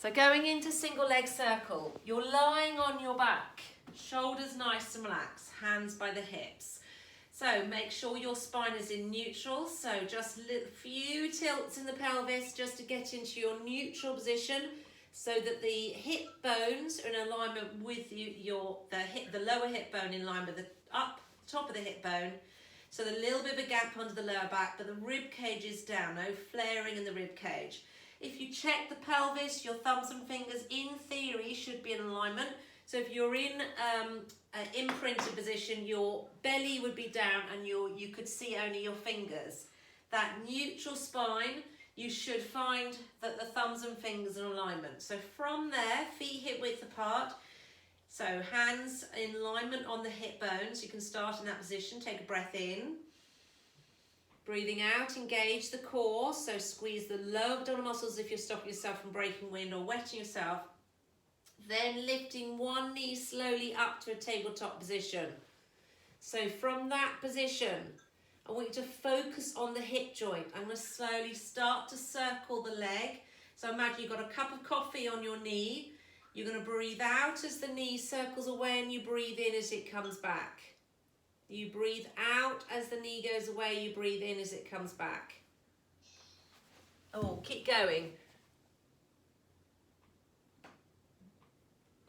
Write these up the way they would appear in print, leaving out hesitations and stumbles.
So going into single leg circle, you're lying on your back, shoulders nice and relaxed, hands by the hips. So make sure your spine is in neutral, so just a few tilts in the pelvis just to get into your neutral position so that the hip bones are in alignment with the lower hip bone in line with the top of the hip bone. So a little bit of a gap under the lower back, but the rib cage is down, no flaring in the rib cage. If you check the pelvis, your thumbs and fingers in theory should be in alignment. So if you're in an imprinted position, your belly would be down and you could see only your fingers. That neutral spine, you should find that the thumbs and fingers are in alignment. So from there, feet hip width apart. So hands in alignment on the hip bones. You can start in that position, take a breath in. Breathing out, engage the core, so squeeze the lower abdominal muscles if you're stopping yourself from breaking wind or wetting yourself. Then lifting one knee slowly up to a tabletop position. So from that position, I want you to focus on the hip joint. I'm going to slowly start to circle the leg. So imagine you've got a cup of coffee on your knee. You're going to breathe out as the knee circles away and you breathe in as it comes back. You breathe out as the knee goes away, you breathe in as it comes back. Oh, keep going.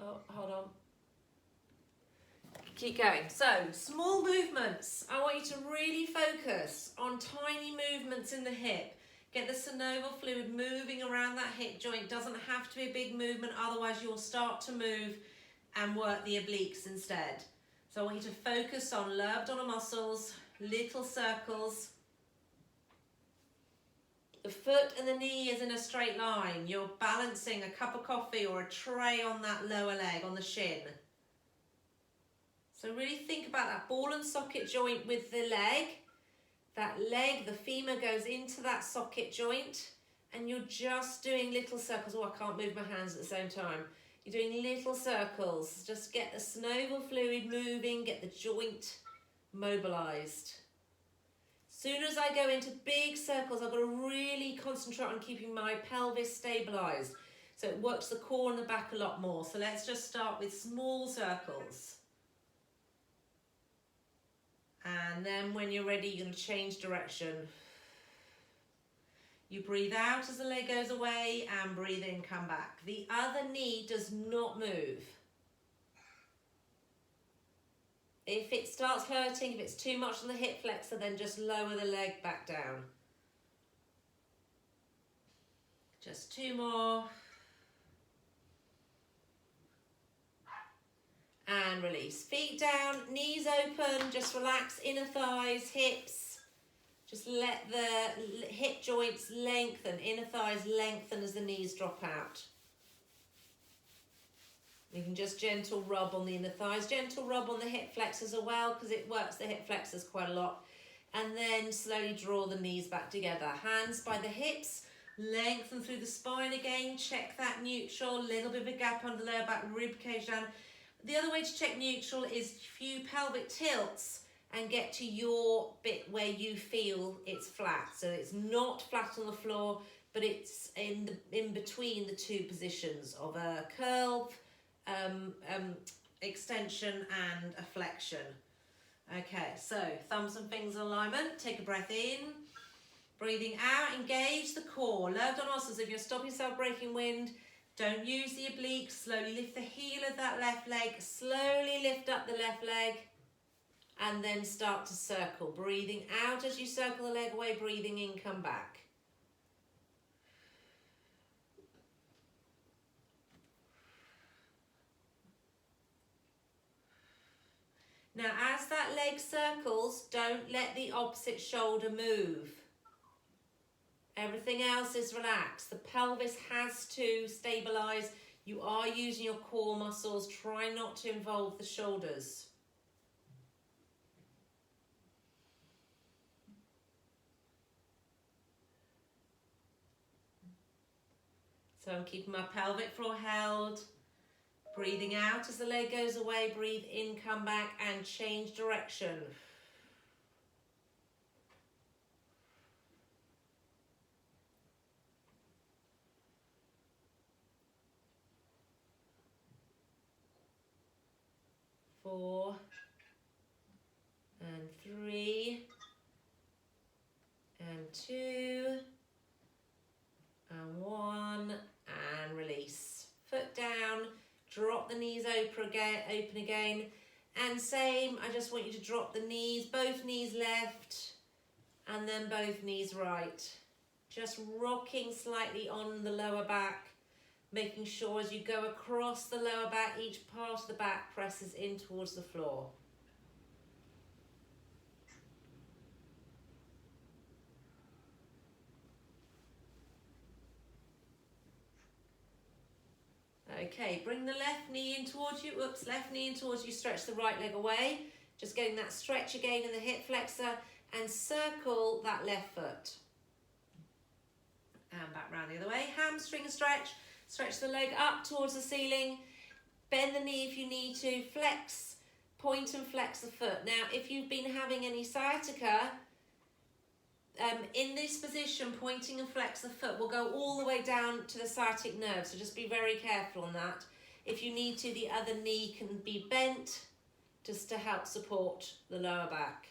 Oh, hold on. Keep going. So, small movements. I want you to really focus on tiny movements in the hip. Get the synovial fluid moving around that hip joint. Doesn't have to be a big movement, otherwise you'll start to move and work the obliques instead. So I want you to focus on lower abdominal muscles, little circles. The foot and the knee is in a straight line. You're balancing a cup of coffee or a tray on that lower leg, on the shin. So really think about that ball and socket joint with the leg. That leg, the femur goes into that socket joint and you're just doing little circles. Oh, I can't move my hands at the same time. You're doing little circles. Just get the synovial fluid moving, get the joint mobilized. Soon as I go into big circles, I've got to really concentrate on keeping my pelvis stabilized. So it works the core and the back a lot more. So let's just start with small circles. And then when you're ready, you're going to change direction. You breathe out as the leg goes away and breathe in, come back. The other knee does not move. If it starts hurting, if it's too much on the hip flexor, then just lower the leg back down. Just two more. And release. Feet down, knees open, just relax inner thighs, hips. Just let the hip joints lengthen, inner thighs lengthen as the knees drop out. You can just gentle rub on the inner thighs, gentle rub on the hip flexors as well because it works the hip flexors quite a lot. And then slowly draw the knees back together. Hands by the hips, lengthen through the spine again, check that neutral, little bit of a gap under the lower back, rib cage down. The other way to check neutral is few pelvic tilts and get to your bit where you feel it's flat. So it's not flat on the floor, but it's in between the two positions of a curve, extension and a flexion. Okay, so thumbs and fingers alignment. Take a breath in. Breathing out, engage the core. Lower abdominal muscles. If you're stopping yourself breaking wind, don't use the obliques. Slowly lift the heel of that left leg. Slowly lift up the left leg. And then start to circle. Breathing out as you circle the leg away. Breathing in, come back. Now, as that leg circles, don't let the opposite shoulder move. Everything else is relaxed. The pelvis has to stabilize. You are using your core muscles. Try not to involve the shoulders. So I'm keeping my pelvic floor held. Breathing out as the leg goes away. Breathe in, come back and change direction. 4 and 3 and 2 and 1 and release. Foot down, drop the knees open again, and same, I just want you to drop the knees, both knees left and then both knees right. Just rocking slightly on the lower back, making sure as you go across the lower back, each part of the back presses in towards the floor. Okay, bring the left knee in towards you. Oops, left knee in towards you. Stretch the right leg away. Just getting that stretch again in the hip flexor, and circle that left foot. And back round the other way. Hamstring stretch. Stretch the leg up towards the ceiling. Bend the knee if you need to. Flex, point and flex the foot. Now, if you've been having any sciatica, in this position, pointing and flex the foot will go all the way down to the sciatic nerve. So just be very careful on that. If you need to, the other knee can be bent just to help support the lower back.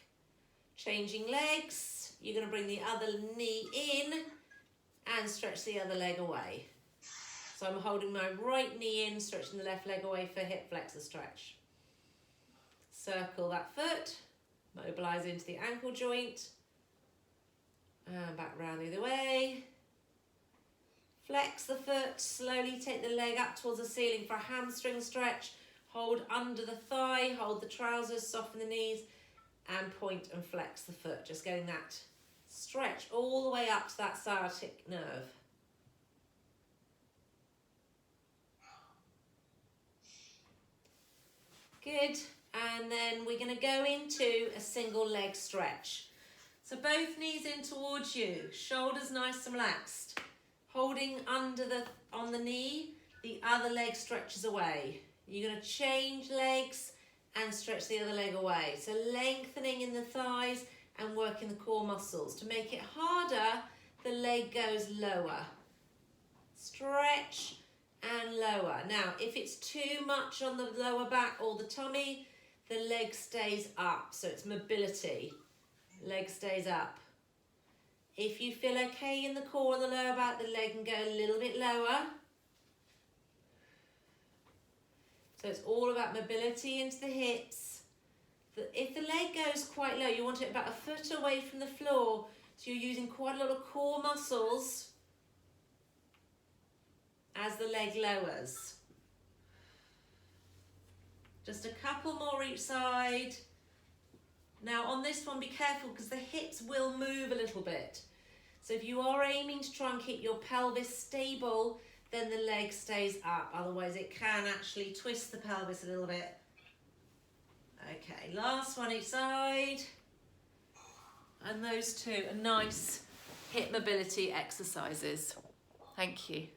Changing legs. You're going to bring the other knee in and stretch the other leg away. So I'm holding my right knee in, stretching the left leg away for hip flexor stretch. Circle that foot, mobilize into the ankle joint, and back round the other way. Flex the foot, slowly take the leg up towards the ceiling for a hamstring stretch. Hold under the thigh, hold the trousers, soften the knees, and point and flex the foot. Just getting that stretch all the way up to that sciatic nerve. Good, and then we're going to go into a single leg stretch. So both knees in towards you, shoulders nice and relaxed. Holding on the knee, the other leg stretches away. You're going to change legs and stretch the other leg away. So lengthening in the thighs and working the core muscles. To make it harder, the leg goes lower. Stretch and lower. Now, if it's too much on the lower back or the tummy, the leg stays up. So it's mobility. Leg stays up. If you feel okay in the core and the lower back, the leg can go a little bit lower. So it's all about mobility into the hips. If the leg goes quite low, you want it about a foot away from the floor. So you're using quite a lot of core muscles as the leg lowers. Just a couple more each side. Now on this one, be careful because the hips will move a little bit. So if you are aiming to try and keep your pelvis stable, then the leg stays up. Otherwise it can actually twist the pelvis a little bit. Okay, last one each side. And those two are nice hip mobility exercises. Thank you.